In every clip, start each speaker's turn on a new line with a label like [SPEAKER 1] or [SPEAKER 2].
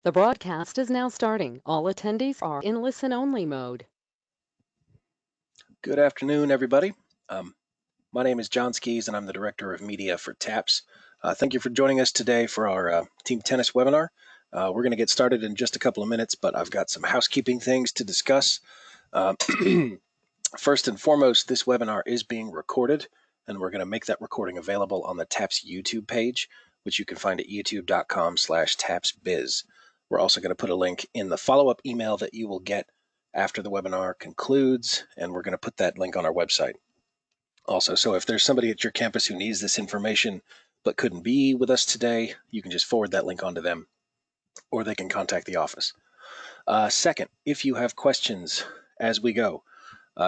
[SPEAKER 1] The broadcast is now starting. All attendees are in listen-only mode.
[SPEAKER 2] Good afternoon, everybody. My name is John Skees, and I'm the Director of Media for TAPS. Thank you for joining us today for our team tennis webinar. We're going to get started in just a couple of minutes, but I've got some housekeeping things to discuss. First and foremost, this webinar is being recorded, and we're going to make that recording available on the TAPS YouTube page, which you can find at youtube.com/tapsbiz. We're also going to put a link in the follow-up email that you will get after the webinar concludes, and we're going to put that link on our website. Also, so if there's somebody at your campus who needs this information but couldn't be with us today, you can just forward that link on to them, or they can contact the office. Second, if you have questions as we go,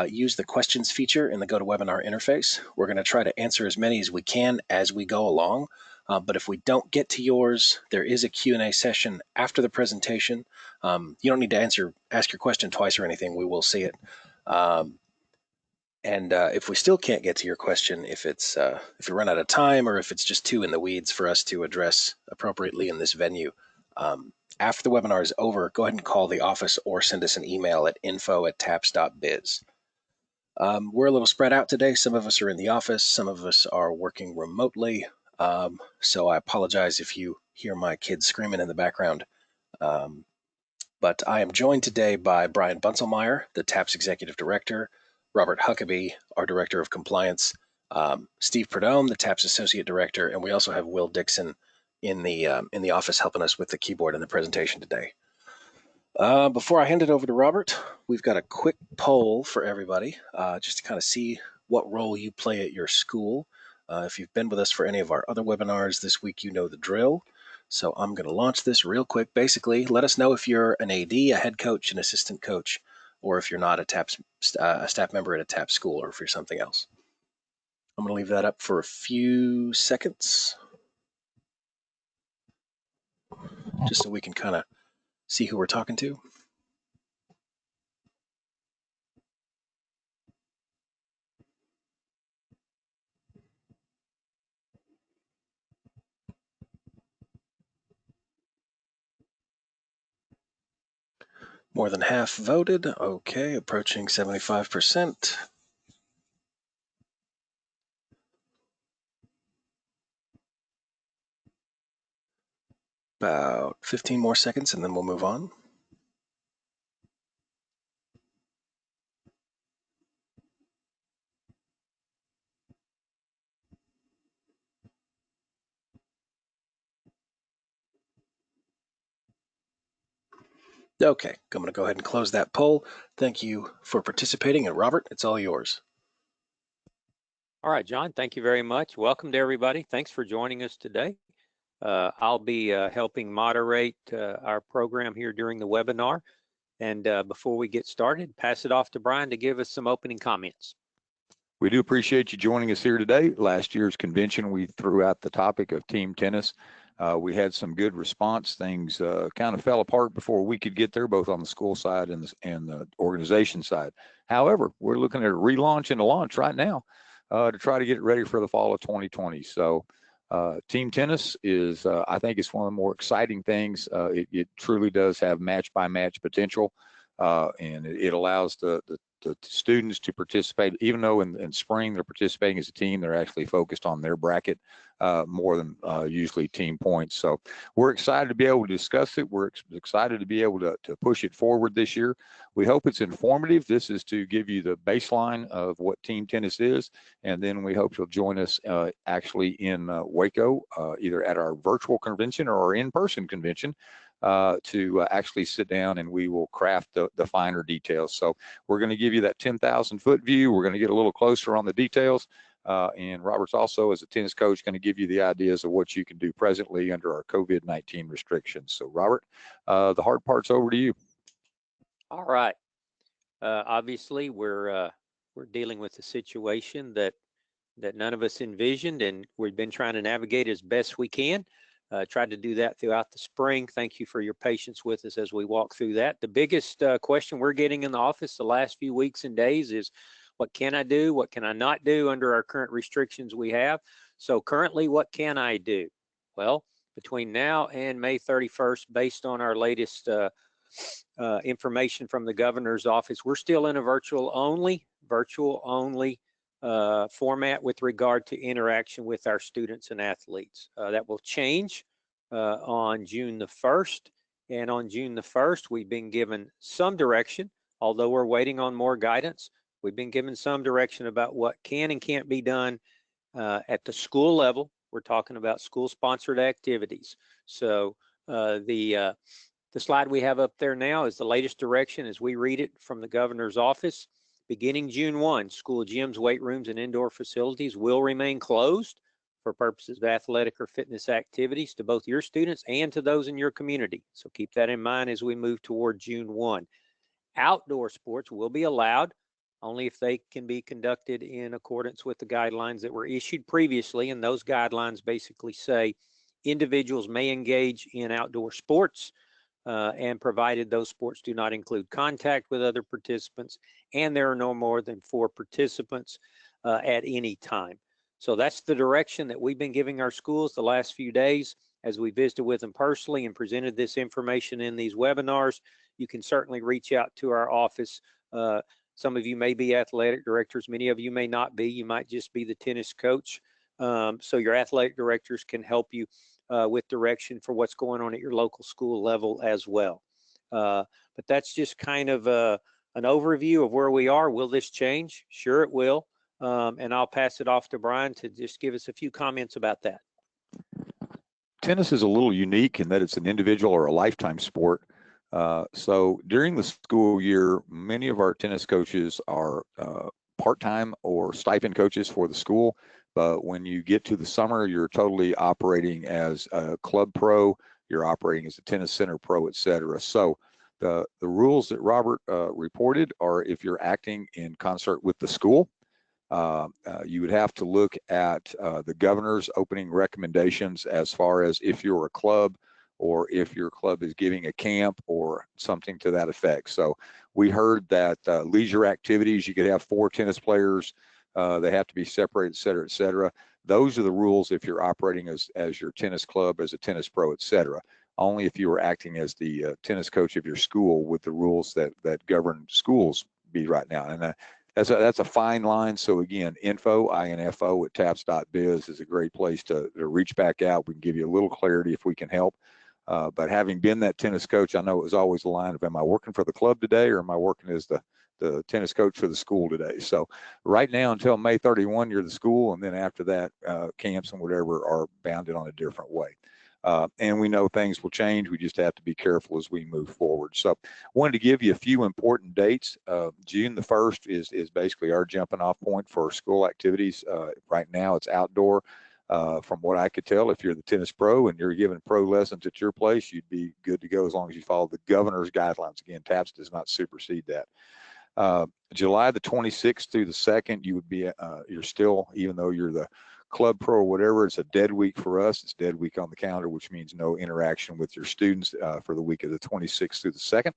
[SPEAKER 2] use the questions feature in the GoToWebinar interface. We're going to try to answer as many as we can as we go along. But if we don't get to yours, there is a Q&A session after the presentation. You don't need to ask your question twice or anything. We will see it. And if we still can't get to your question, if we run out of time or if it's just too in the weeds for us to address appropriately in this venue, after the webinar is over, go ahead and call the office or send us an email at info@taps.biz. We're a little spread out today. Some of us are in the office. Some of us are working remotely. So I apologize if you hear my kids screaming in the background. But I am joined today by Brian Bunselmeyer, the TAPS Executive Director, Robert Huckabee, our Director of Compliance, Steve Perdome, the TAPS Associate Director, and we also have Will Dixon in the office helping us with the keyboard and the presentation today. Before I hand it over to Robert, we've got a quick poll for everybody, just to kind of see what role you play at your school. If you've been with us for any of our other webinars this week, you know the drill. So I'm going to launch this real quick. Basically, let us know if you're an AD, a head coach, an assistant coach, or if you're not a staff member at a TAPS school, or if you're something else. I'm going to leave that up for a few seconds, just so we can kind of see who we're talking to. More than half voted. Okay, approaching 75%. About 15 more seconds and then we'll move on. Okay, I'm going to go ahead and close that poll. Thank you for participating, and Robert, it's all yours.
[SPEAKER 3] All right, John, thank you very much. Welcome to everybody. Thanks for joining us today. I'll be helping moderate our program here during the webinar. And before we get started, pass it off to Brian to give us some opening comments.
[SPEAKER 4] We do appreciate you joining us here today. Last year's convention, we threw out the topic of team tennis. We had some good response. Things kind of fell apart before we could get there, both on the school side and the organization side. However, we're looking at a relaunch and a launch right now to try to get it ready for the fall of 2020. So team tennis is, I think it's one of the more exciting things. It truly does have match-by-match potential, and it allows the students to participate. Even though in spring they're participating as a team, they're actually focused on their bracket more than usually team points. So we're excited to be able to discuss it. We're excited to be able to push it forward this year. We hope it's informative. This is to give you the baseline of what team tennis is, and then we hope you'll join us actually in Waco, either at our virtual convention or our in-person convention, to actually sit down and we will craft the finer details. So we're going to give you that 10,000 foot view. We're going to get a little closer on the details. And Robert's also, as a tennis coach, going to give you the ideas of what you can do presently under our COVID-19 restrictions. So Robert, the hard part's over to you.
[SPEAKER 3] All right. Obviously, we're dealing with a situation that none of us envisioned, and we've been trying to navigate as best we can. Tried to do that throughout the spring. Thank you for your patience with us as we walk through that. The biggest question we're getting in the office the last few weeks and days is, what can I do? What can I not do under our current restrictions we have? So currently, what can I do? Well, between now and May 31st, based on our latest information from the governor's office. We're still in a virtual only format with regard to interaction with our students and athletes. That will change on June the 1st. And on June the 1st, we've been given some direction, although we're waiting on more guidance. We've been given some direction about what can and can't be done at the school level. We're talking about school-sponsored activities. So the slide we have up there now is the latest direction as we read it from the governor's office. Beginning June 1, school gyms, weight rooms, and indoor facilities will remain closed for purposes of athletic or fitness activities to both your students and to those in your community. So keep that in mind as we move toward June 1. Outdoor sports will be allowed only if they can be conducted in accordance with the guidelines that were issued previously. And those guidelines basically say individuals may engage in outdoor sports and provided those sports do not include contact with other participants and there are no more than 4 participants at any time. So that's the direction that we've been giving our schools the last few days as we visited with them personally and presented this information in these webinars. You can certainly reach out to our office. Some of you may be athletic directors. Many of you may not be. You might just be the tennis coach. So your athletic directors can help you with direction for what's going on at your local school level as well. But that's just kind of an overview of where we are. Will this change? Sure, it will. And I'll pass it off to Brian to just give us a few comments about that.
[SPEAKER 4] Tennis is a little unique in that it's an individual or a lifetime sport. So during the school year, many of our tennis coaches are part-time or stipend coaches for the school. But when you get to the summer, you're totally operating as a club pro, you're operating as a tennis center pro, et cetera. So the rules that Robert reported are if you're acting in concert with the school, you would have to look at the governor's opening recommendations as far as if you're a club or if your club is giving a camp or something to that effect. So we heard that leisure activities, you could have 4 tennis players, they have to be separated, et cetera, et cetera. Those are the rules if you're operating as your tennis club, as a tennis pro, et cetera. Only if you were acting as the tennis coach of your school would the rules that govern schools be right now. And that's a fine line. So again, info at taps.biz is a great place to reach back out. We can give you a little clarity if we can help. But having been that tennis coach, I know it was always the line of, am I working for the club today or am I working as the tennis coach for the school today? So right now until May 31, you're the school. And then after that, camps and whatever are bounded on a different way. And we know things will change. We just have to be careful as we move forward. So wanted to give you a few important dates. June the 1st is basically our jumping off point for school activities. Right now it's outdoor. From what I could tell, if you're the tennis pro and you're giving pro lessons at your place, you'd be good to go as long as you follow the governor's guidelines. Again, TAPS does not supersede that. July the 26th through the 2nd, you would be, you're still, even though you're the club pro or whatever, it's a dead week for us. It's dead week on the calendar, which means no interaction with your students for the week of the 26th through the 2nd.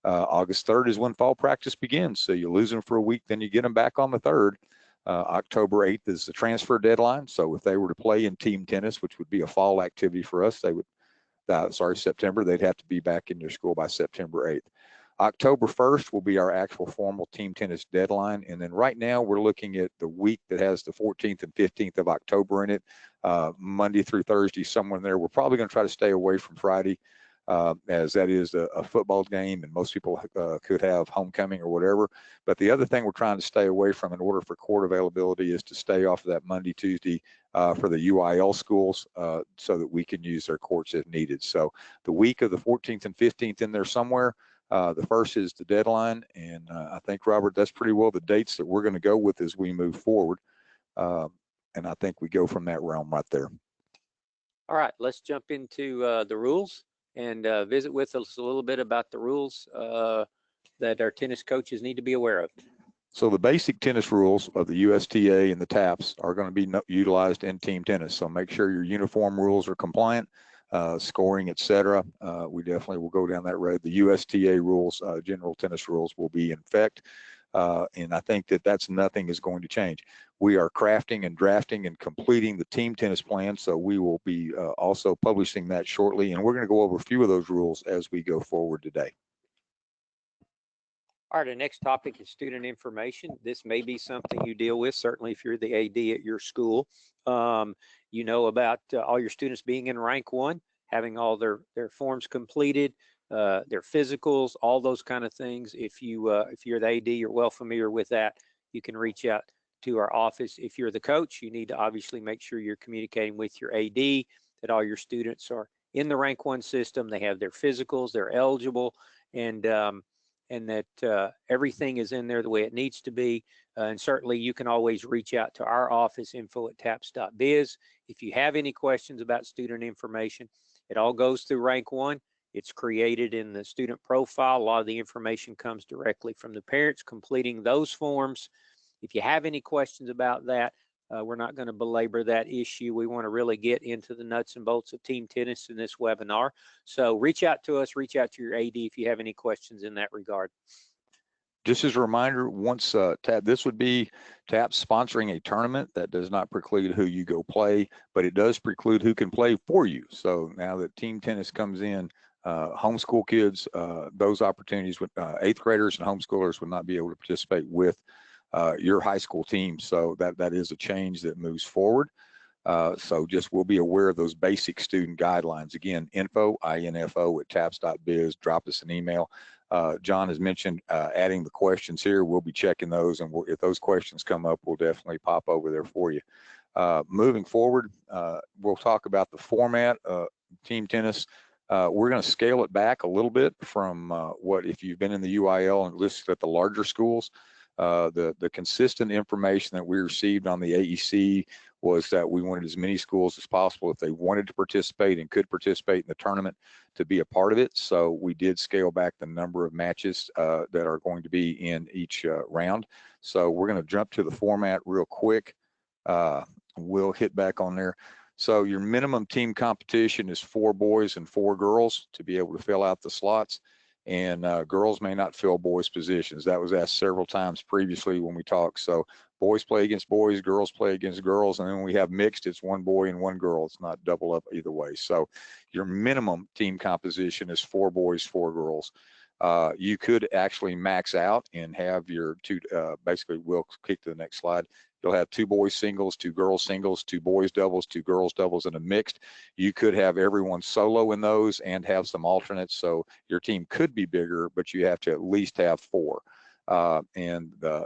[SPEAKER 4] August 3rd is when fall practice begins. So you lose them for a week, then you get them back on the 3rd. October 8th is the transfer deadline. So if they were to play in team tennis, which would be a fall activity for us, they would, September, they'd have to be back in your school by September 8th. October 1st will be our actual formal team tennis deadline. And then right now we're looking at the week that has the 14th and 15th of October in it, Monday through Thursday, somewhere in there. We're probably going to try to stay away from Friday as that is a football game and most people could have homecoming or whatever. But the other thing we're trying to stay away from in order for court availability is to stay off of that Monday, Tuesday for the UIL schools so that we can use their courts if needed. So the week of the 14th and 15th in there somewhere. The 1st is the deadline, and I think, Robert, that's pretty well the dates that we're going to go with as we move forward. And I think we go from that realm right there.
[SPEAKER 3] All right, let's jump into the rules and visit with us a little bit about the rules that our tennis coaches need to be aware of.
[SPEAKER 4] So the basic tennis rules of the USTA and the TAPS are going to be utilized in team tennis. So make sure your uniform rules are compliant. Scoring, etc. We definitely will go down that road. The USTA rules, general tennis rules, will be in effect. And I think that's nothing is going to change. We are crafting and drafting and completing the team tennis plan, so we will be also publishing that shortly. And we're going to go over a few of those rules as we go forward today.
[SPEAKER 3] All right, our next topic is student information. This may be something you deal with, certainly if you're the AD at your school. You know about all your students being in rank 1, having all their forms completed, their physicals, all those kind of things. If you're the AD, you're well familiar with that. You can reach out to our office. If you're the coach, you need to obviously make sure you're communicating with your AD that all your students are in the rank 1 system. They have their physicals, they're eligible, and that everything is in there the way it needs to be. And certainly you can always reach out to our office, info@taps.biz. If you have any questions about student information, it all goes through rank 1. It's created in the student profile. A lot of the information comes directly from the parents completing those forms. If you have any questions about that, we're not going to belabor that issue. We want to really get into the nuts and bolts of team tennis in this webinar. So reach out to us, reach out to your AD if you have any questions in that regard.
[SPEAKER 4] Just as a reminder, once this would be TAPS sponsoring a tournament. That does not preclude who you go play, but it does preclude who can play for you. So now that team tennis comes in, homeschool kids, those opportunities with 8th graders and homeschoolers would not be able to participate with your high school team. So that is a change that moves forward. So just we'll be aware of those basic student guidelines. Again, info@taps.biz. Drop us an email. John has mentioned adding the questions here. We'll be checking those, and if those questions come up, we'll definitely pop over there for you. Moving forward, we'll talk about the format of team tennis. We're going to scale it back a little bit from what, if you've been in the UIL and listed at the larger schools, the consistent information that we received on the AEC was that we wanted as many schools as possible, if they wanted to participate and could participate in the tournament, to be a part of it. So we did scale back the number of matches that are going to be in each round. So we're going to jump to the format real quick. We'll hit back on there. So your minimum team competition is 4 boys and 4 girls to be able to fill out the slots. And girls may not fill boys' positions. That was asked several times previously when we talked. So boys play against boys, girls play against girls, and then when we have mixed, it's 1 boy and 1 girl. It's not double up either way. So your minimum team composition is 4 boys, 4 girls. You could actually max out and have your 2, basically we'll kick to the next slide. You'll have 2 boys singles, 2 girls singles, 2 boys doubles, 2 girls doubles, and a mixed. You could have everyone solo in those and have some alternates. So your team could be bigger, but you have to at least have 4.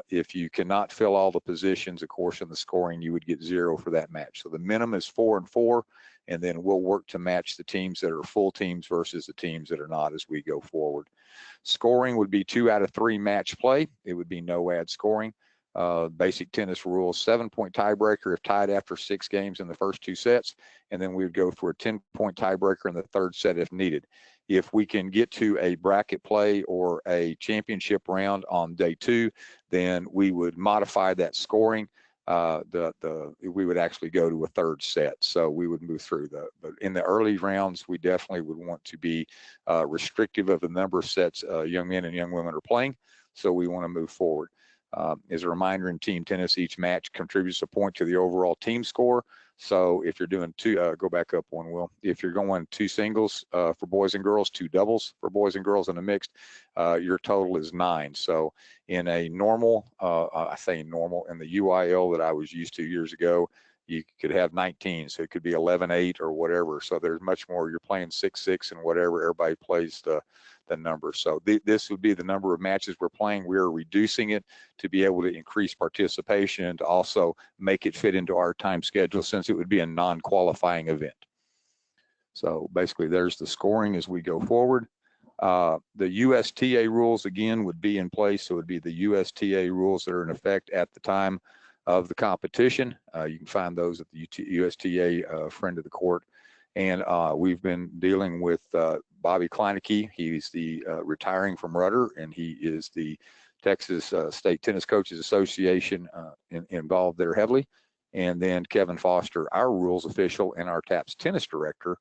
[SPEAKER 4] If you cannot fill all the positions, of course, in the scoring, you would get 0 for that match. So the minimum is 4 and 4, and then we'll work to match the teams that are full teams versus the teams that are not as we go forward. Scoring would be 2 out of 3 match play. It would be no ad scoring. Basic tennis rules, 7-point tiebreaker if tied after 6 games in the first 2 sets, and then we would go for a 10-point tiebreaker in the 3rd set if needed. If we can get to a bracket play or a championship round on day 2, then we would modify that scoring. We would actually go to a 3rd set, so we would move through but in the early rounds, we definitely would want to be restrictive of the number of sets young men and young women are playing, so we want to move forward. As a reminder, in team tennis, each match contributes a point to the overall team score. So if you're doing 2, go back up one, Will. If you're going 2 singles for boys and girls, 2 doubles for boys and girls in a mixed, your total is 9. So in a normal, I say normal, in the UIL that I was used to years ago, you could have 19. So it could be 11-8 or whatever. So there's much more. You're playing 6-6 and whatever. Everybody plays the number. So this would be the number of matches we're playing. We're reducing it to be able to increase participation and to also make it fit into our time schedule, since it would be a non-qualifying event. So basically there's the scoring as we go forward. The USTA rules again would be in place. So it would be the USTA rules that are in effect at the time of the competition. You can find those at the USTA friend of the court. And we've been dealing with Bobby Kleinecke. He's the retiring from Rudder, and he is the Texas State Tennis Coaches Association involved there heavily. And then Kevin Foster, our rules official and our TAPS tennis director,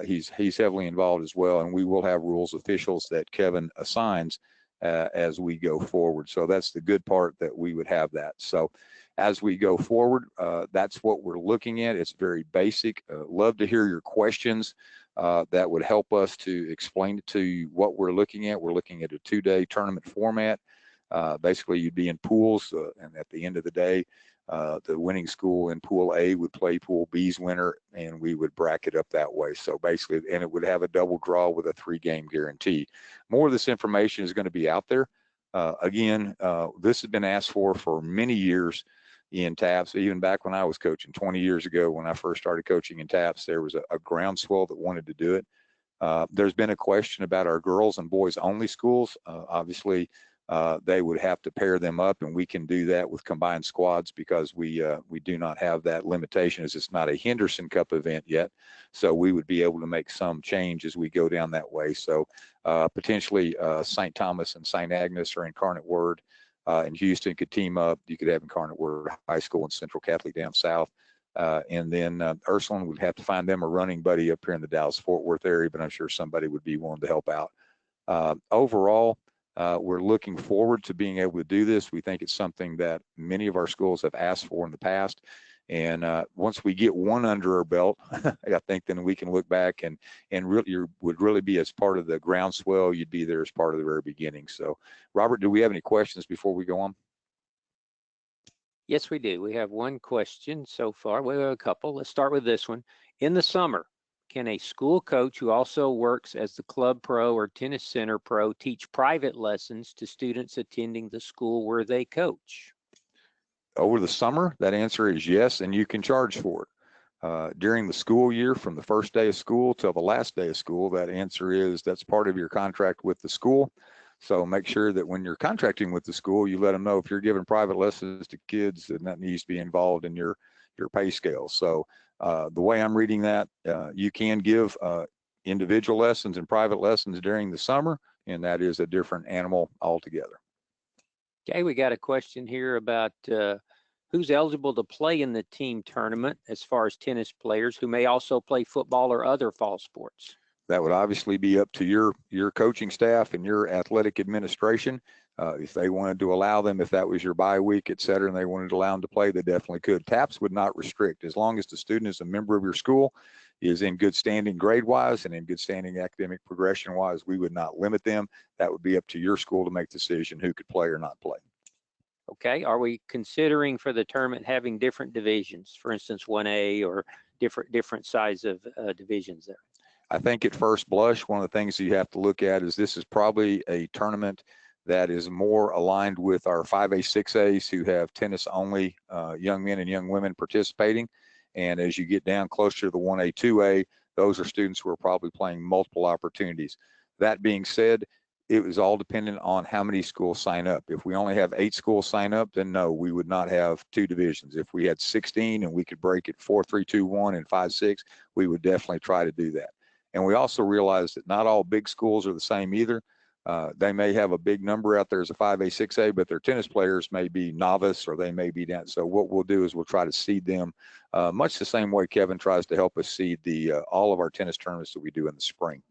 [SPEAKER 4] he's heavily involved as well. And we will have rules officials that Kevin assigns as we go forward. So that's the good part, that we would have that. So as we go forward, that's what we're looking at. It's very basic. Love to hear your questions. That would help us to explain to you what we're looking at. We're looking at a 2-day tournament format. Basically, you'd be in pools, and at the end of the day, the winning school in Pool A would play Pool B's winner, and we would bracket up that way. So basically, and it would have a double draw with a 3-game guarantee. More of this information is going to be out there. Again, this has been asked for many years in TAPS. Even back when I was coaching 20 years ago, when I first started coaching in TAPS, there was a groundswell that wanted to do it. There's been a question about our girls and boys only schools. Obviously, they would have to pair them up, and we can do that with combined squads, because we do not have that limitation, as it's not a Henderson Cup event yet. So we would be able to make some change as we go down that way. So potentially St. Thomas and St. Agnes or Incarnate Word and Houston could team up. You could have Incarnate Word High School and Central Catholic down south. And then Ursuline would have to find them a running buddy up here in the Dallas-Fort Worth area, but I'm sure somebody would be willing to help out. Overall, we're looking forward to being able to do this. We think it's something that many of our schools have asked for in the past. And once we get one under our belt, I think then we can look back and really, you would really be as part of the groundswell. You'd be there as part of the very beginning. So, Robert, do we have any questions before we go on?
[SPEAKER 3] Yes, we do. We have one question so far. We have a couple. Let's start with this one. In the summer, can a school coach who also works as the club pro or tennis center pro teach private lessons to students attending the school where they coach?
[SPEAKER 4] Over the summer, that answer is yes, and you can charge for it. During the school year, from the first day of school till the last day of school, that answer is that's part of your contract with the school. So make sure that when you're contracting with the school, you let them know if you're giving private lessons to kids, then that needs to be involved in your pay scale. So the way I'm reading that, you can give individual lessons and private lessons during the summer, and that is a different animal altogether.
[SPEAKER 3] Okay, we got a question here about who's eligible to play in the team tournament as far as tennis players who may also play football or other fall sports.
[SPEAKER 4] That would obviously be up to your coaching staff and your athletic administration. If they wanted to allow them, if that was your bye week, et cetera, and they wanted to allow them to play, they definitely could. TAPS would not restrict. As long as the student is a member of your school, is in good standing grade-wise and in good standing academic progression-wise, we would not limit them. That would be up to your school to make the decision who could play or not play.
[SPEAKER 3] Okay, are we considering for the tournament having different divisions, for instance, 1A or different size of divisions there?
[SPEAKER 4] I think at first blush, one of the things you have to look at is this is probably a tournament that is more aligned with our 5A, 6As who have tennis only young men and young women participating. And as you get down closer to the 1A, 2A, those are students who are probably playing multiple opportunities. That being said, it was all dependent on how many schools sign up. If we only have 8 schools sign up, then no, we would not have 2 divisions. If we had 16 and we could break it 4, 3, 2, 1 and 5, 6, we would definitely try to do that. And we also realize that not all big schools are the same either. They may have a big number out there as a 5A, 6A, but their tennis players may be novice or they may be down. So what we'll do is we'll try to seed them much the same way Kevin tries to help us seed all of our tennis tournaments that we do in the spring.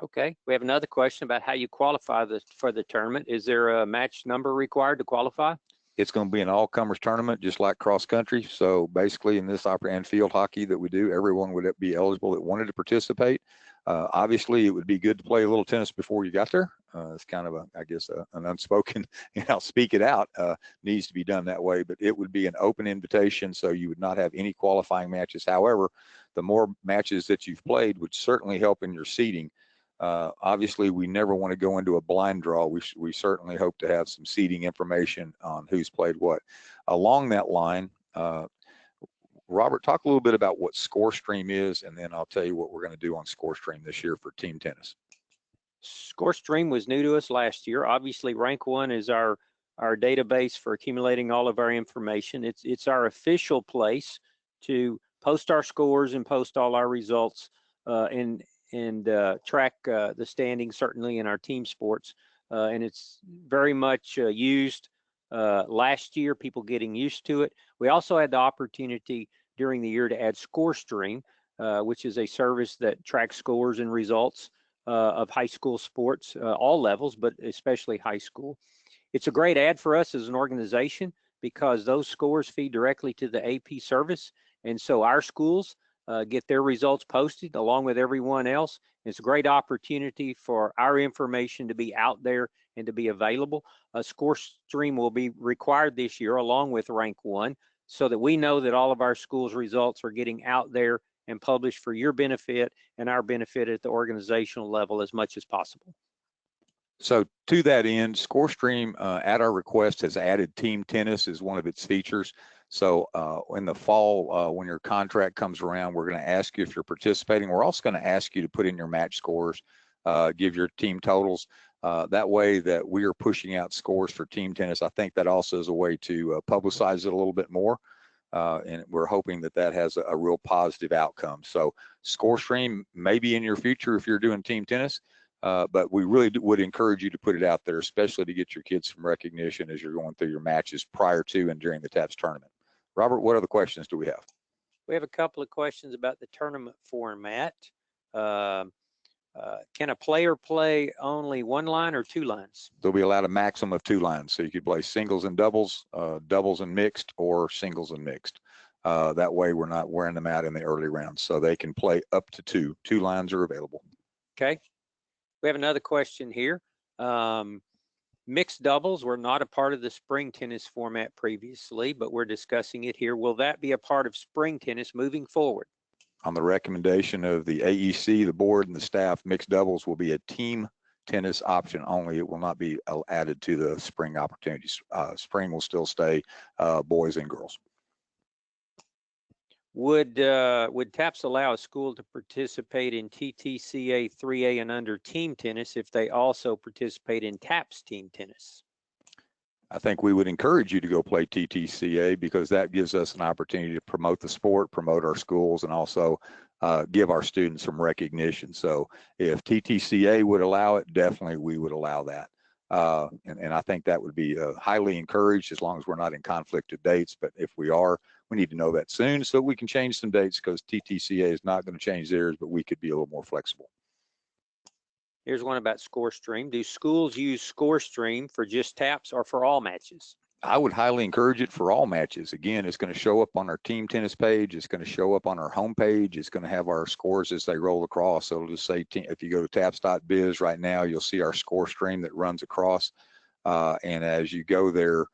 [SPEAKER 3] Okay, we have another question about how you qualify for the tournament. Is there a match number required to qualify?
[SPEAKER 4] It's going to be an all-comers tournament, just like cross country. So basically in this and field hockey that we do, everyone would be eligible that wanted to participate. Obviously, it would be good to play a little tennis before you got there. It's kind of, I guess, an unspoken, speak it out, needs to be done that way. But it would be an open invitation, so you would not have any qualifying matches. However, the more matches that you've played would certainly help in your seeding. Obviously, we never want to go into a blind draw. We certainly hope to have some seeding information on who's played what. Along that line, Robert, talk a little bit about what ScoreStream is, and then I'll tell you what we're going to do on ScoreStream this year for team tennis.
[SPEAKER 3] ScoreStream was new to us last year. Obviously, Rank 1 is our database for accumulating all of our information. It's our official place to post our scores and post all our results and track the standings, certainly in our team sports. And it's very much used last year, people getting used to it. We also had the opportunity during the year to add ScoreStream, which is a service that tracks scores and results of high school sports, all levels, but especially high school. It's a great ad for us as an organization because those scores feed directly to the AP service. And so our schools get their results posted along with everyone else. It's a great opportunity for our information to be out there and to be available. A score stream will be required this year along with Rank 1 so that we know that all of our schools' results are getting out there and published for your benefit and our benefit at the organizational level as much as possible.
[SPEAKER 4] So to that end, ScoreStream, at our request, has added team tennis as one of its features. So in the fall, when your contract comes around, we're going to ask you if you're participating. We're also going to ask you to put in your match scores, give your team totals. That way that we are pushing out scores for team tennis. I think that also is a way to publicize it a little bit more. And we're hoping that that has a real positive outcome. So ScoreStream may be in your future if you're doing team tennis. But we really would encourage you to put it out there, especially to get your kids some recognition as you're going through your matches prior to and during the TAPS tournament. Robert, what other questions do we have?
[SPEAKER 3] We have a couple of questions about the tournament format. Can a player play only one line or two lines?
[SPEAKER 4] They'll be allowed a maximum of two lines. So you could play singles and doubles, doubles and mixed, or singles and mixed. That way we're not wearing them out in the early rounds. So they can play up to two. Two lines are available.
[SPEAKER 3] Okay. We have another question here. Mixed doubles were not a part of the spring tennis format previously, but we're discussing it here. Will that be a part of spring tennis moving forward?
[SPEAKER 4] On the recommendation of the AEC, the board, and the staff, mixed doubles will be a team tennis option only. It will not be added to the spring opportunities. Spring will still stay boys and girls.
[SPEAKER 3] Would TAPS allow a school to participate in TTCA 3A and under team tennis if they also participate in TAPS team tennis?
[SPEAKER 4] I think we would encourage you to go play TTCA because that gives us an opportunity to promote the sport, promote our schools, and also give our students some recognition. So if TTCA would allow it, definitely we would allow that. And I think that would be highly encouraged as long as we're not in conflict of dates. But if we are, we need to know that soon so we can change some dates because TTCA is not going to change theirs, but we could be a little more flexible.
[SPEAKER 3] Here's one about ScoreStream. Do schools use ScoreStream for just TAPS or for all matches?
[SPEAKER 4] I would highly encourage it for all matches. Again, it's going to show up on our team tennis page. It's going to show up on our homepage. It's going to have our scores as they roll across. So it'll just say, if you go to taps.biz right now, you'll see our score stream that runs across. And as you go there,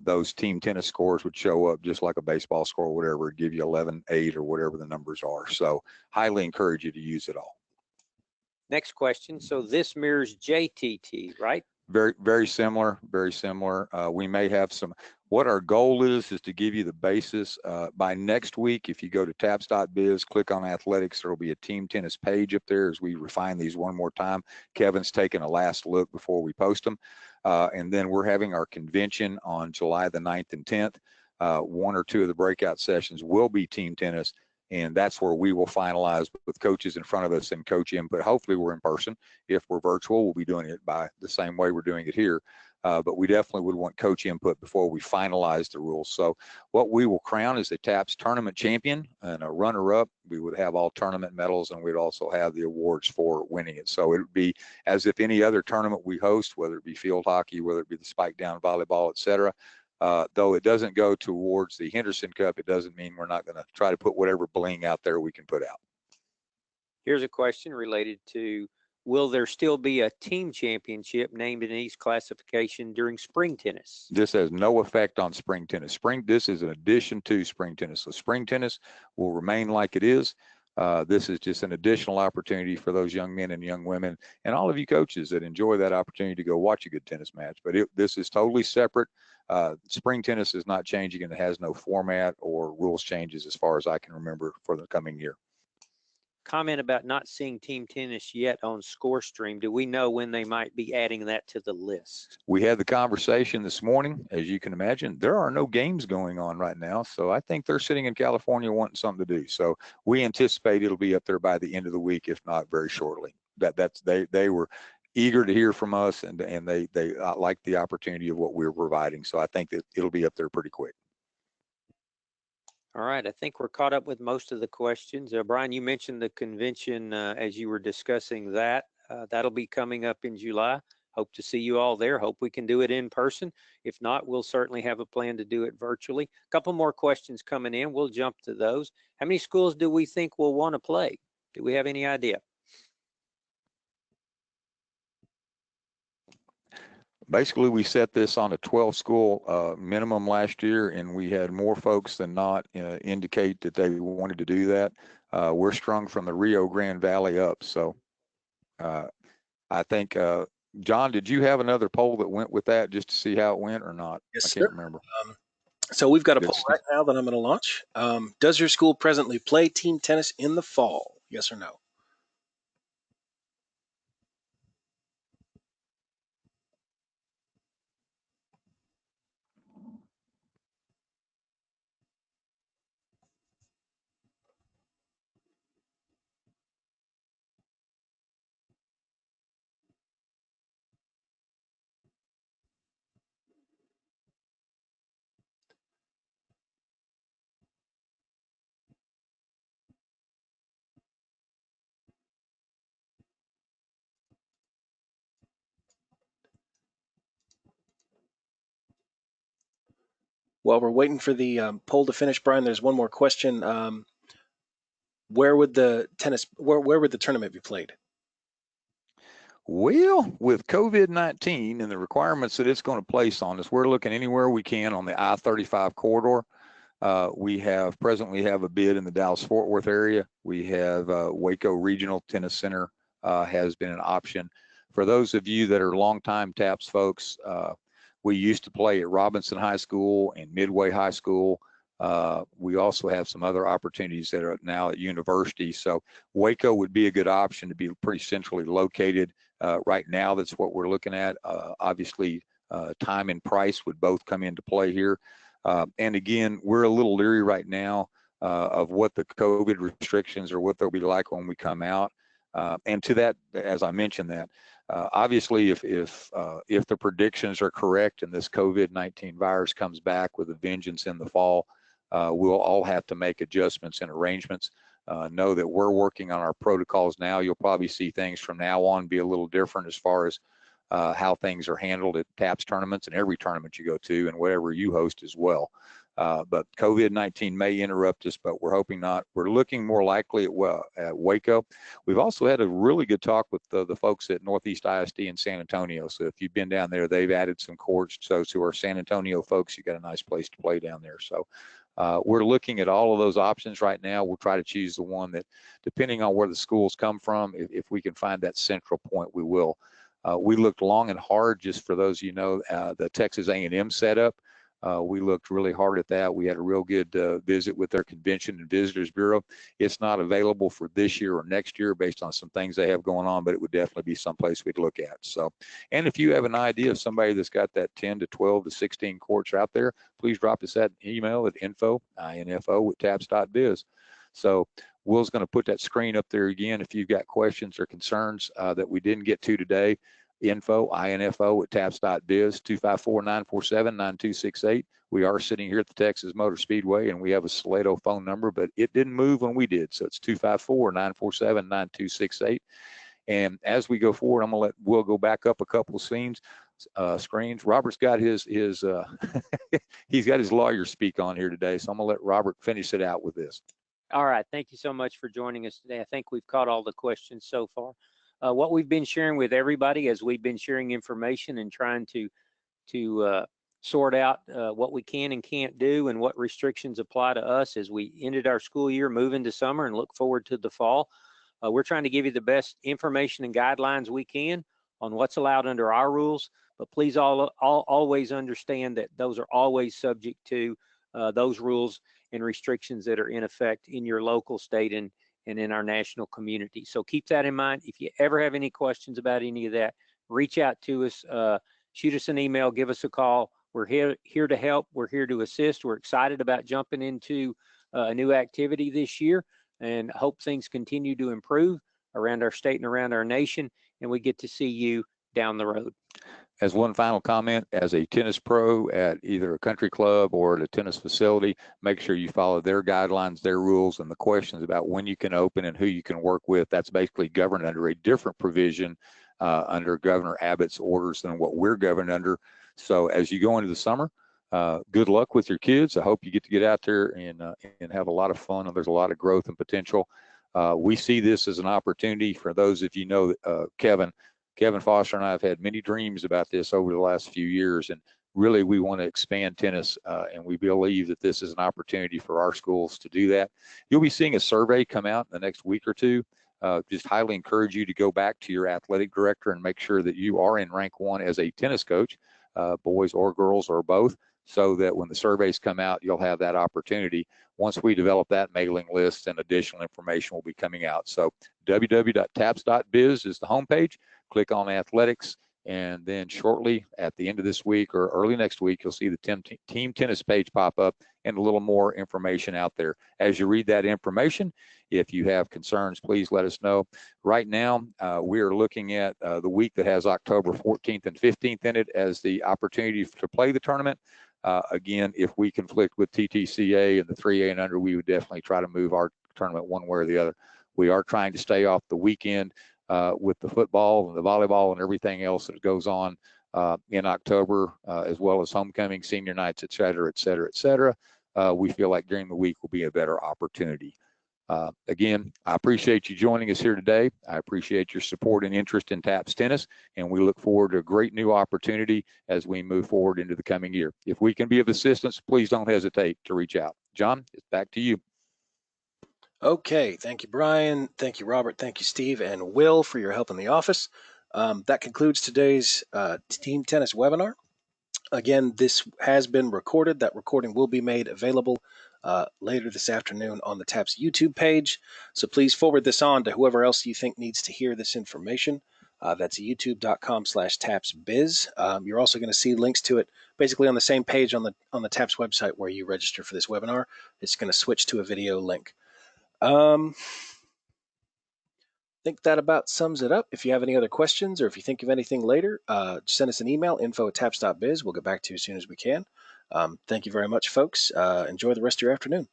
[SPEAKER 4] those team tennis scores would show up just like a baseball score, whatever, give you 11-8 or whatever the numbers are. So highly encourage you to use it all.
[SPEAKER 3] Next question. So this mirrors JTT, right?
[SPEAKER 4] Very, very similar, very similar. We may have some, what our goal is to give you the basis. By next week, if you go to taps.biz, click on athletics, there will be a team tennis page up there as we refine these one more time. Kevin's taking a last look before we post them. And then we're having our convention on July the 9th and 10th. One or two of the breakout sessions will be team tennis. And that's where we will finalize with coaches in front of us and coach input. Hopefully we're in person. If we're virtual, we'll be doing it by the same way we're doing it here. But we definitely would want coach input before we finalize the rules. So what we will crown is a TAPS tournament champion and a runner-up. We would have all tournament medals, and we'd also have the awards for winning it. So it would be as if any other tournament we host, whether it be field hockey, whether it be the spike down volleyball, et cetera. Though it doesn't go towards the Henderson Cup, it doesn't mean we're not going to try to put whatever bling out there we can put out.
[SPEAKER 3] Here's a question related to, will there still be a team championship named in each classification during spring tennis?
[SPEAKER 4] This has no effect on spring tennis. This is an addition to spring tennis. So spring tennis will remain like it is. This is just an additional opportunity for those young men and young women and all of you coaches that enjoy that opportunity to go watch a good tennis match. But this is totally separate. Spring tennis is not changing and it has no format or rules changes as far as I can remember for the coming year.
[SPEAKER 3] Comment about not seeing team tennis yet on ScoreStream. Do we know when they might be adding that to the list?
[SPEAKER 4] We had the conversation this morning. As you can imagine, there are no games going on right now. So I think they're sitting in California wanting something to do. So we anticipate it'll be up there by the end of the week, if not very shortly. They were eager to hear from us and they like the opportunity of what we're providing. So I think that it'll be up there pretty quick.
[SPEAKER 3] All right, I think we're caught up with most of the questions. Brian, you mentioned the convention as you were discussing that. That'll be coming up in July. Hope to see you all there. Hope we can do it in person. If not, we'll certainly have a plan to do it virtually. A couple more questions coming in. We'll jump to those. How many schools do we think will want to play? Do we have any idea?
[SPEAKER 4] Basically, we set this on a 12 school minimum last year, and we had more folks than not indicate that they wanted to do that. We're strung from the Rio Grande Valley up. So I think, John, did you have another poll that went with that just to see how it went or not?
[SPEAKER 2] Yes,
[SPEAKER 4] I
[SPEAKER 2] sir.
[SPEAKER 4] can't remember.
[SPEAKER 2] So we've got a
[SPEAKER 4] Good
[SPEAKER 2] poll right
[SPEAKER 4] stuff.
[SPEAKER 2] now that I'm going to launch. Does your school presently play team tennis in the fall? Yes or no? While we're waiting for the poll to finish, Brian, there's one more question. Where would the tournament be played?
[SPEAKER 4] Well, with COVID-19 and the requirements that it's going to place on us, we're looking anywhere we can on the I-35 corridor. We presently have a bid in the Dallas-Fort Worth area. We have Waco Regional Tennis Center has been an option. For those of you that are longtime TAPS folks, we used to play at Robinson High School and Midway High School. We also have some other opportunities that are now at university. So Waco would be a good option to be pretty centrally located. Right now, that's what we're looking at. Obviously, time and price would both come into play here. And again, we're a little leery right now of what the COVID restrictions or what they'll be like when we come out. And to that, as I mentioned that, obviously, if the predictions are correct and this COVID-19 virus comes back with a vengeance in the fall, we'll all have to make adjustments and arrangements. Know that we're working on our protocols now. You'll probably see things from now on be a little different as far as how things are handled at TAPS tournaments and every tournament you go to and whatever you host as well. But COVID-19 may interrupt us, but we're hoping not. We're looking more likely at Waco. We've also had a really good talk with the folks at Northeast ISD in San Antonio. So if you've been down there, they've added some courts. So to our San Antonio folks, you got a nice place to play down there. So we're looking at all of those options right now. We'll try to choose the one that, depending on where the schools come from, if we can find that central point, we will. We looked long and hard, just for those the Texas A&M setup. We looked really hard at that. We had a real good visit with their Convention and Visitors Bureau. It's not available for this year or next year based on some things they have going on, but it would definitely be someplace we'd look at. So, and if you have an idea of somebody that's got that 10 to 12 to 16 courts out there, please drop us that email at info@taps.biz. So Will's going to put that screen up there again. If you've got questions or concerns that we didn't get to today, info@taps.biz, 254-947-9268. We are sitting here at the Texas Motor Speedway, and we have a Salado phone number, but it didn't move when we did. So it's 254-947-9268. And as we go forward, I'm going to let Will go back up a couple of screens. Robert's got his he's got his lawyer speak on here today. So I'm going to let Robert finish it out with this.
[SPEAKER 3] All right. Thank you so much for joining us today. I think we've caught all the questions so far. What we've been sharing with everybody as we've been sharing information and trying to sort out what we can and can't do and what restrictions apply to us as we ended our school year, move into summer, and look forward to the fall. We're trying to give you the best information and guidelines we can on what's allowed under our rules, but please always understand that those are always subject to those rules and restrictions that are in effect in your local, state, and in our national community. So keep that in mind. If you ever have any questions about any of that, reach out to us, shoot us an email, give us a call. We're here to help. We're here to assist. We're excited about jumping into a new activity this year and hope things continue to improve around our state and around our nation, and we get to see you down the road.
[SPEAKER 4] As one final comment, as a tennis pro at either a country club or at a tennis facility, make sure you follow their guidelines, their rules, and the questions about when you can open and who you can work with. That's basically governed under a different provision under Governor Abbott's orders than what we're governed under. So as you go into the summer, good luck with your kids. I hope you get out there and have a lot of fun. And there's a lot of growth and potential. We see this as an opportunity for those of you know Kevin Foster and I have had many dreams about this over the last few years, and really we want to expand tennis, and we believe that this is an opportunity for our schools to do that. You'll be seeing a survey come out in the next week or two. Just highly encourage you to go back to your athletic director and make sure that you are in rank 1 as a tennis coach, boys or girls or both, so that when the surveys come out, you'll have that opportunity. Once we develop that mailing list, and additional information will be coming out. So www.taps.biz is the homepage. Click on athletics, and then shortly at the end of this week or early next week, you'll see the team tennis page pop up and a little more information out there. As you read that information, if you have concerns, please let us know. Right now, we are looking at the week that has October 14th and 15th in it as the opportunity to play the tournament. Again, if we conflict with TTCA and the 3A and under, we would definitely try to move our tournament one way or the other. We are trying to stay off the weekend with the football and the volleyball and everything else that goes on in October, as well as homecoming, senior nights, et cetera, et cetera, et cetera. We feel like during the week will be a better opportunity. Again, I appreciate you joining us here today. I appreciate your support and interest in TAPS Tennis, and we look forward to a great new opportunity as we move forward into the coming year. If we can be of assistance, please don't hesitate to reach out. John, it's back to you.
[SPEAKER 2] Okay, thank you, Brian. Thank you, Robert. Thank you, Steve and Will, for your help in the office. That concludes today's team tennis webinar. Again, this has been recorded. That recording will be made available later this afternoon on the TAPS YouTube page. So please forward this on to whoever else you think needs to hear this information. That's youtube.com/tapsbiz. You're also going to see links to it basically on the same page on the TAPS website where you register for this webinar. It's going to switch to a video link. I think that about sums it up. If you have any other questions or if you think of anything later, send us an email, info@taps.biz. We'll get back to you as soon as we can. Thank you very much, folks. Enjoy the rest of your afternoon.